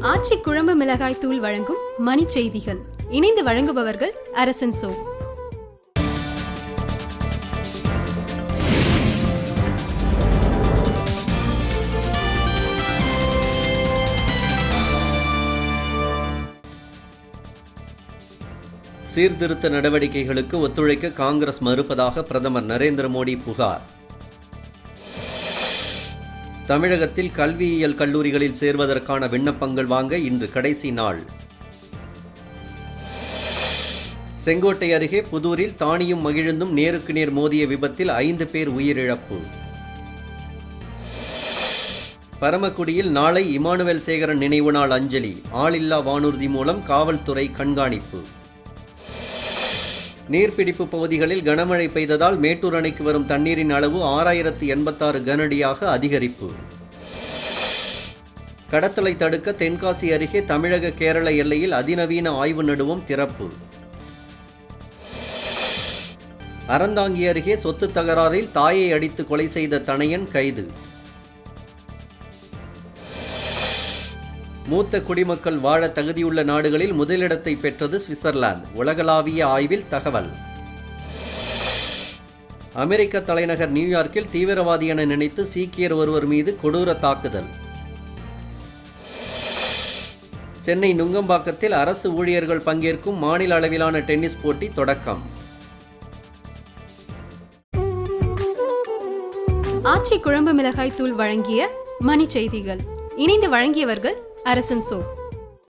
ஆச்சி குழம்பு மிளகாய் தூள் வழங்கும் மணி செய்திகள். இணைந்து வழங்குபவர்கள் அரசன் சோ. சீர்திருத்த நடவடிக்கைகளுக்கு ஒத்துழைக்க காங்கிரஸ் மறுப்பதாக பிரதமர் நரேந்திர மோடி புகார். தமிழகத்தில் கல்வியியல் கல்லூரிகளில் சேர்வதற்கான விண்ணப்பங்கள் வாங்க இன்று கடைசி நாள். செங்கோட்டை அருகே புதூரில் தானியும் மகிழுந்தும் நேருக்கு நேர் மோதிய விபத்தில் 5 பேர் உயிரிழப்பு. பரமக்குடியில் நாளை இமானுவேல் சேகரன் நினைவு நாள் அஞ்சலி. ஆளில்லா வானூர்தி மூலம் காவல்துறை கண்காணிப்பு. நீர்பிடிப்பு பகுதிகளில் கனமழை பெய்ததால் மேட்டூர் அணைக்கு வரும் தண்ணீரின் அளவு 6086 கனஅடியாக அதிகரிப்பு. கடத்தலை தடுக்க தென்காசி அருகே தமிழக கேரள எல்லையில் அதிநவீன ஆய்வு நடுவம் திறப்பு. அறந்தாங்கி அருகே சொத்து தகராறில் தாயை அடித்து கொலை செய்த தனையன் கைது. மூத்த குடிமக்கள் வாழ தகுதியுள்ள நாடுகளில் முதலிடத்தை பெற்றது சுவிட்சர்லாந்து. உலகளாவிய ஆய்வில் தகவல். அமெரிக்க தலைநகர் நியூயார்க்கில் தீவிரவாதி என நினைத்து சீக்கியர் ஒருவர் மீது கொடூர தாக்குதல். சென்னை நுங்கம்பாக்கத்தில் அரசு ஊழியர்கள் பங்கேற்கும் மாநில அளவிலான டென்னிஸ் போட்டி தொடக்கம். ஆச்சி குழம்பு மிளகாய் தூள் வழங்கிய மணி செய்திகள். இணைந்து வழங்கியவர்கள் அரசன் சோ.